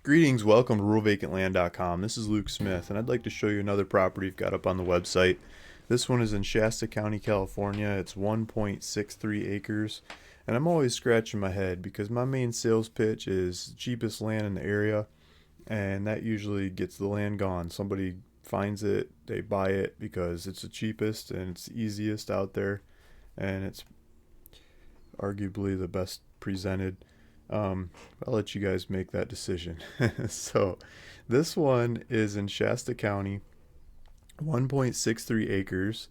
Greetings, welcome to ruralvacantland.com. This is Luke Smith, and I'd like to show you another property we've got up on the website. This one is in Shasta County, California. It's 1.63 acres, and I'm always scratching my head because my main sales pitch is cheapest land in the area, and that usually gets the land gone. Somebody finds it, they buy it because it's the cheapest and it's the easiest out there, and it's arguably the best presented. I'll let you guys make that decision. So, this one is in Shasta County, 1.63 acres,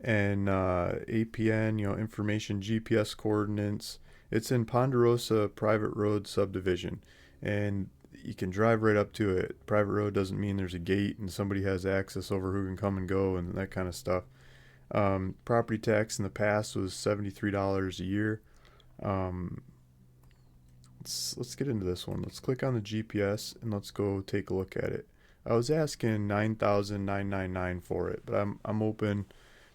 and APN, information, GPS coordinates. It's in Ponderosa Private Road Subdivision, and you can drive right up to it. Private road doesn't mean there's a gate and somebody has access over who can come and go and that kind of stuff. Property tax in the past was $73 a year. Let's get into this one. Let's click on the GPS and let's go take a look at it. I was asking $9,999 for it, but I'm open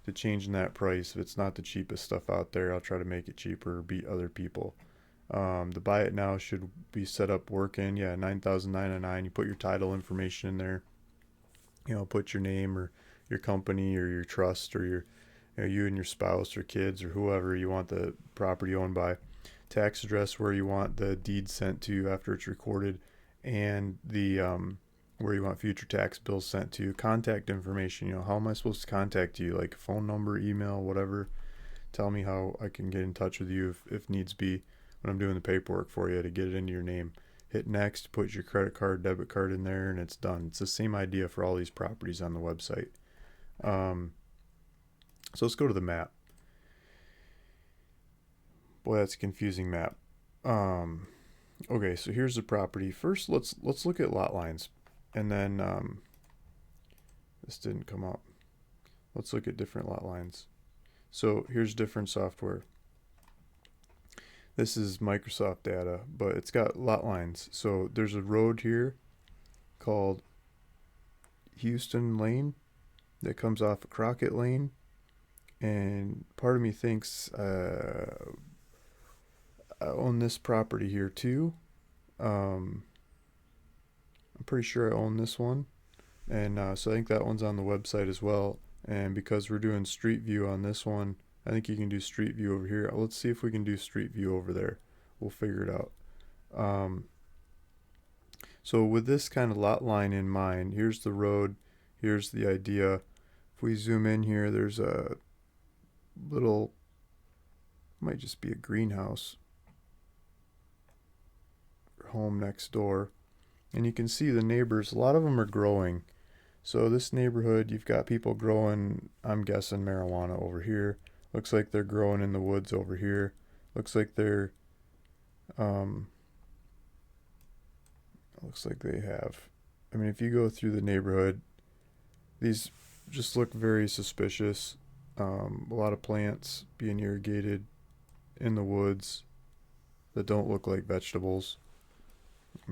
to changing that price. If it's not the cheapest stuff out there, I'll try to make it cheaper or beat other people. The buy it now should be set up working. Yeah, $9,999. You put your title information in there. Put your name or your company or your trust or you and your spouse or kids or whoever you want the property owned by. Tax address where you want the deed sent to after it's recorded, and the where you want future tax bills sent to. Contact information. How am I supposed to contact you? Like phone number, email, whatever. Tell me how I can get in touch with you if needs be when I'm doing the paperwork for you to get it into your name. Hit next, put your credit card, debit card in there, and it's done. It's the same idea for all these properties on the website. So let's go to the map. Boy, that's a confusing map. Okay, so here's the property. First, let's look at lot lines, and then this didn't come up. Let's look at different lot lines. So here's different software. This is Microsoft data, but it's got lot lines. So there's a road here called Houston Lane that comes off of Crockett Lane, and part of me thinks I own this property here too. I'm pretty sure I own this one, and so I think that one's on the website as well. And because we're doing street view on this one, I think you can do street view over here. Let's see if we can do street view over there. We'll figure it out. So with this kind of lot line in mind, here's the road, here's the idea. If we zoom in here, there's a little, might just be a greenhouse home next door, and you can see the neighbors. A lot of them are growing. So this neighborhood, you've got people growing, I'm guessing marijuana over here. Looks like they're growing in the woods over here. Looks like they're looks like they have, if you go through the neighborhood, these just look very suspicious. A lot of plants being irrigated in the woods that don't look like vegetables.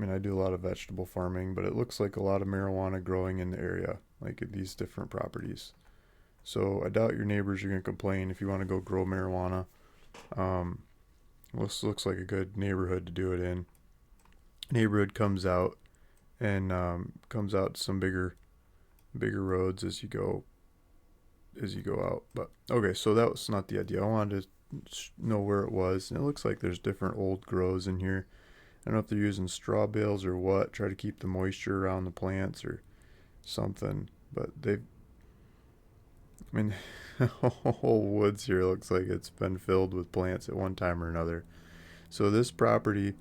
I do a lot of vegetable farming, but it looks like a lot of marijuana growing in the area, like at these different properties. So I doubt your neighbors are going to complain if you want to go grow marijuana. This looks like a good neighborhood to do it in. Neighborhood comes out and comes out to some bigger roads as you go out. But okay, so that was not the idea. I wanted to know where it was, and it looks like there's different old grows in here. I don't know if they're using straw bales or what, try to keep the moisture around the plants or something, but the whole woods here looks like it's been filled with plants at one time or another. So this property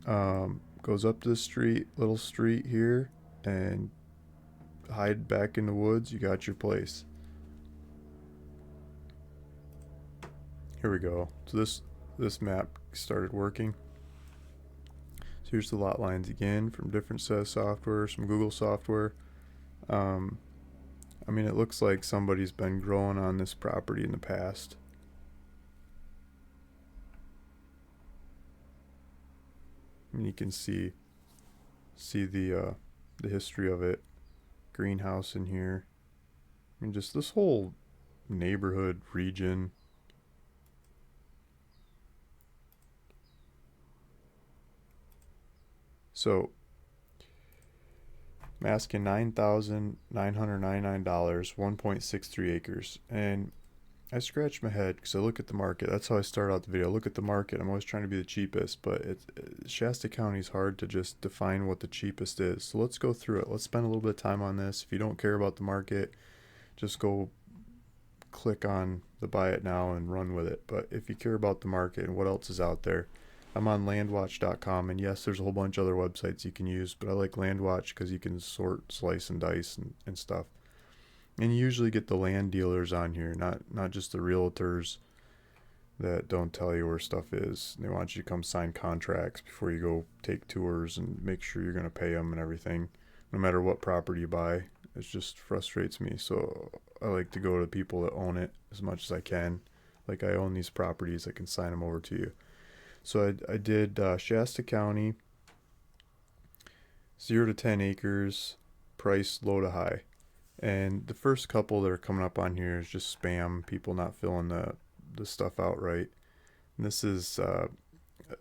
goes up to the street, little street here, and hide back in the woods. You got your place. Here we go. So this map started working. So here's the lot lines again from different set of software, some Google software. It looks like somebody's been growing on this property in the past. You can see the history of it. Greenhouse in here. Just this whole neighborhood region. So I'm asking $9,999, 1.63 acres. And I scratch my head because I look at the market. That's how I start out the video. I look at the market. I'm always trying to be the cheapest, but Shasta County is hard to just define what the cheapest is. So let's go through it. Let's spend a little bit of time on this. If you don't care about the market, just go click on the buy it now and run with it. But if you care about the market and what else is out there, I'm on landwatch.com, and yes, there's a whole bunch of other websites you can use, but I like Landwatch because you can sort, slice, and dice and stuff. And you usually get the land dealers on here, not just the realtors that don't tell you where stuff is. They want you to come sign contracts before you go take tours and make sure you're going to pay them and everything, no matter what property you buy. It just frustrates me. So I like to go to people that own it as much as I can. Like, I own these properties, I can sign them over to you. So I did Shasta County, 0 to 10 acres, price low to high. And the first couple that are coming up on here is just spam, people not filling the stuff out right. And this is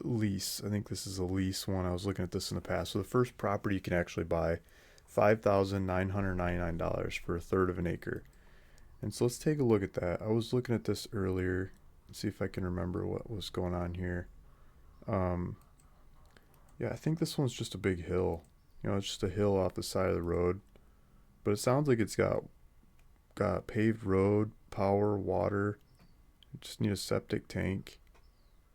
lease. I think this is a lease one. I was looking at this in the past. So the first property you can actually buy, $5,999 for a third of an acre. And so let's take a look at that. I was looking at this earlier. Let's see if I can remember what was going on here. Yeah, I think this one's just a big hill. You know, it's just a hill off the side of the road. But it sounds like it's got paved road, power, water. You just need a septic tank.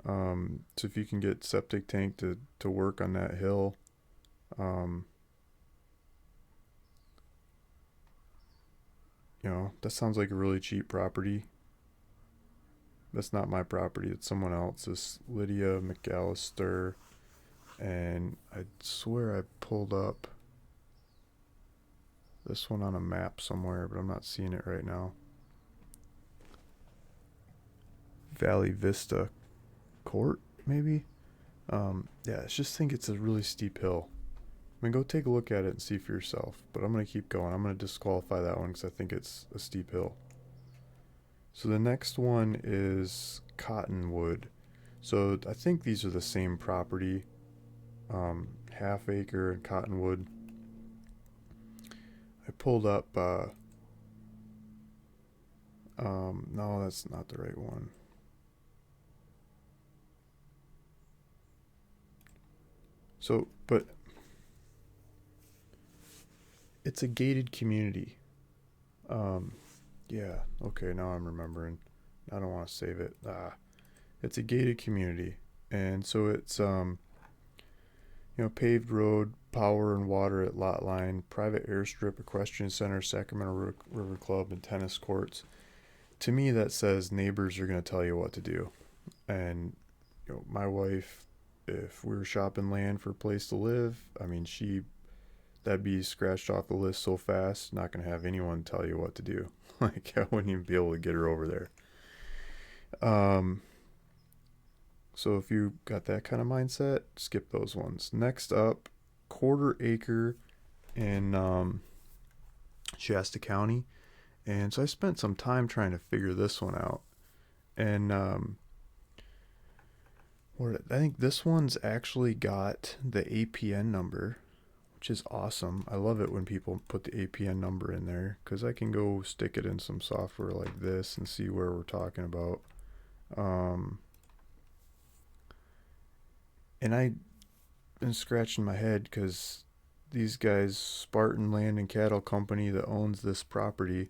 So if you can get septic tank to work on that hill, you know, that sounds like a really cheap property. That's not my property. It's someone else's. Lydia McAllister. And I swear I pulled up this one on a map somewhere, but I'm not seeing it right now. Valley Vista Court, maybe? Yeah, I just think it's a really steep hill. I mean, go take a look at it and see for yourself. But I'm going to keep going. I'm going to disqualify that one because I think it's a steep hill. So the next one is Cottonwood. So I think these are the same property. Half acre and Cottonwood. I pulled up, no, that's not the right one. So, but it's a gated community. Yeah, okay, now I'm remembering. I don't want to save it. It's a gated community. And so it's, you know, paved road, power and water at lot line, private airstrip, equestrian center, Sacramento River Club, and tennis courts. To me, that says neighbors are going to tell you what to do. And, you know, my wife, if we were shopping land for a place to live, I mean, that'd be scratched off the list so fast, not going to have anyone tell you what to do. Like, I wouldn't even be able to get her over there. So if you got that kind of mindset, skip those ones. Next up, quarter acre in Shasta County. And so I spent some time trying to figure this one out. And I think this one's actually got the APN number, which is awesome. I love it when people put the APN number in there because I can go stick it in some software like this and see where we're talking about. And I've been scratching my head because these guys, Spartan Land and Cattle Company that owns this property,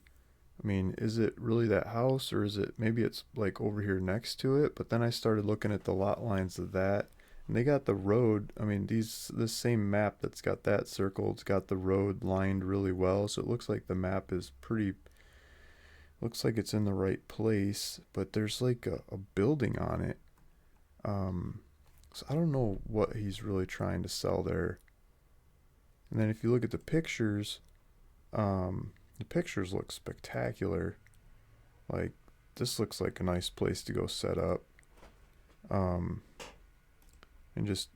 I mean, is it really that house, or is it, maybe it's like over here next to it? But then I started looking at the lot lines of that, and they got the road. I mean, this same map that's got that circled, it's got the road lined really well. So it looks like the map is looks like it's in the right place, but there's like a building on it. So I don't know what he's really trying to sell there. And then if you look at the pictures look spectacular. Like, this looks like a nice place to go set up. And just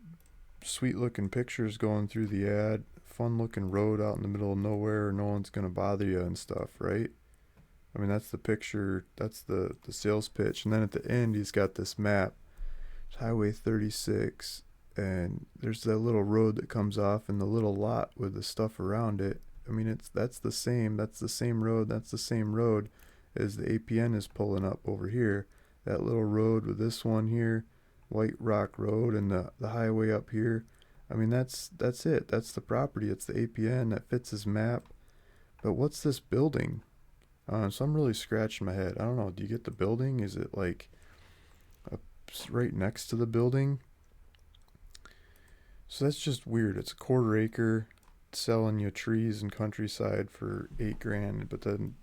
sweet looking pictures going through the ad. Fun looking road out in the middle of nowhere. No one's going to bother you and stuff, right? I mean, that's the picture. That's the sales pitch. And then at the end, he's got this map. Highway 36, and there's that little road that comes off and the little lot with the stuff around it. I mean, that's the same road, that's the same road as the APN is pulling up over here. That little road with this one here, White Rock Road, and the highway up here. I mean, that's it. That's the property. It's the APN that fits his map. But what's this building? So I'm really scratching my head. I don't know. Do you get the building? Is it like right next to the building? So that's just weird. It's a quarter acre, selling you trees and countryside for $8,000. But then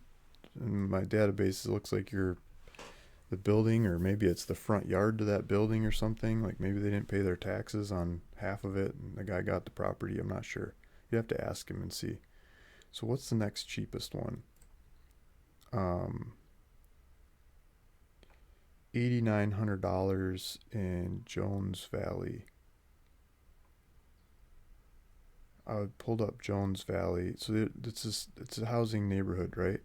in my database, it looks like you're the building, or maybe it's the front yard to that building or something. Like maybe they didn't pay their taxes on half of it and the guy got the property. I'm not sure. You have to ask him and see. So what's the next cheapest one? $8,900 in Jones Valley. I pulled up Jones Valley. So it's a housing neighborhood, right?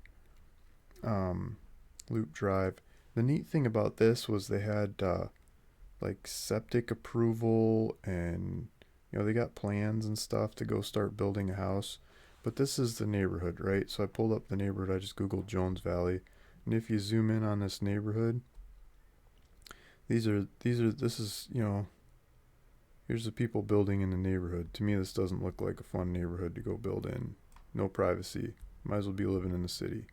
Loop Drive. The neat thing about this was they had like septic approval, and they got plans and stuff to go start building a house. But this is the neighborhood, right? So I pulled up the neighborhood. I just googled Jones Valley, and if you zoom in on this neighborhood, this is here's the people building in the neighborhood. To me, this doesn't look like a fun neighborhood to go build in. No privacy. Might as well be living in the city.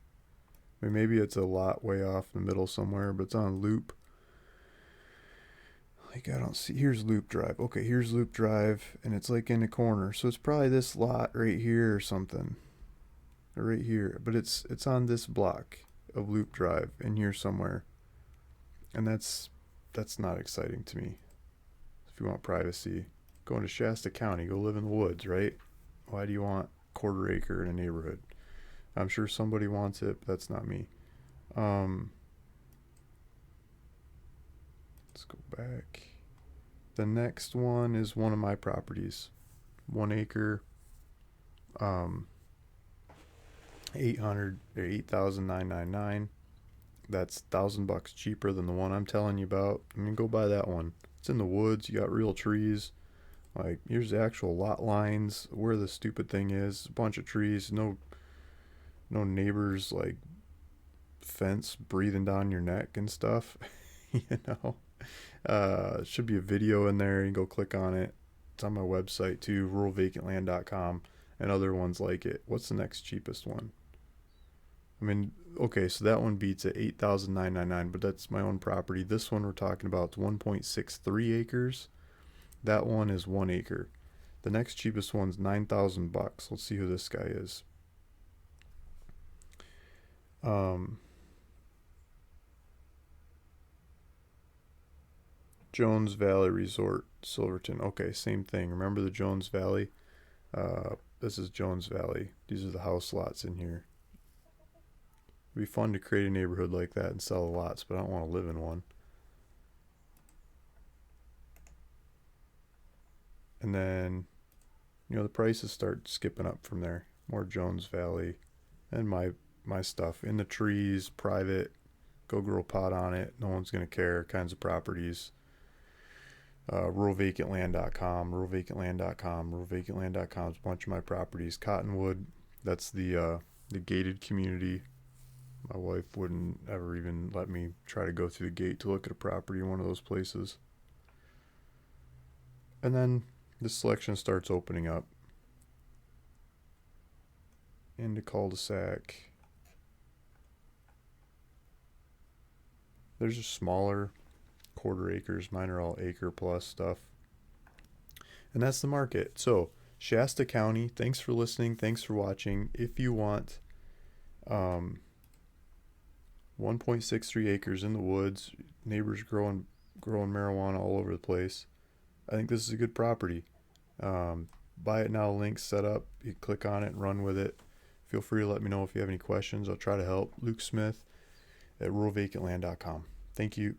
I mean, maybe it's a lot way off in the middle somewhere, but it's on Loop. Like, I don't see. Here's Loop Drive. Okay, here's Loop Drive, and it's like in a corner. So it's probably this lot right here or something. Or right here. But it's on this block of Loop Drive in here somewhere. And that's not exciting to me. If you want privacy, go into Shasta County, go live in the woods, right? Why do you want quarter acre in a neighborhood? I'm sure somebody wants it, but that's not me. Let's go back. The next one is one of my properties. 1 acre, 8,999. That's $1,000 cheaper than the one I'm telling you about. I mean, go buy that one. It's in the woods. You got real trees. Like, here's the actual lot lines where the stupid thing is. A bunch of trees. No neighbors like fence breathing down your neck and stuff. Should be a video in there. You can go click on it. It's on my website too, ruralvacantland.com, and other ones like it. What's the next cheapest one? I mean, okay, so that one beats at $8,999, but that's my own property. This one we're talking about is 1.63 acres. That one is 1 acre. The next cheapest one's $9,000. Let's see who this guy is. Jones Valley Resort, Silverton. Okay, same thing. Remember the Jones Valley? This is Jones Valley. These are the house lots in here. It'd be fun to create a neighborhood like that and sell the lots, but I don't want to live in one. And then, the prices start skipping up from there. More Jones Valley, and my stuff in the trees, private. Go grow pot on it. No one's gonna care. Kinds of properties. Ruralvacantland.com, ruralvacantland.com is a bunch of my properties. Cottonwood, that's the gated community. My wife wouldn't ever even let me try to go through the gate to look at a property in one of those places. And then the selection starts opening up into cul-de-sac. There's just smaller quarter acres. Mine are all acre plus stuff. And that's the market. So Shasta County, thanks for listening. Thanks for watching. If you want 1.63 acres in the woods, neighbors growing marijuana all over the place, I think this is a good property. Buy it now, link set up. You click on it and run with it. Feel free to let me know if you have any questions. I'll try to help. Luke Smith at ruralvacantland.com. Thank you.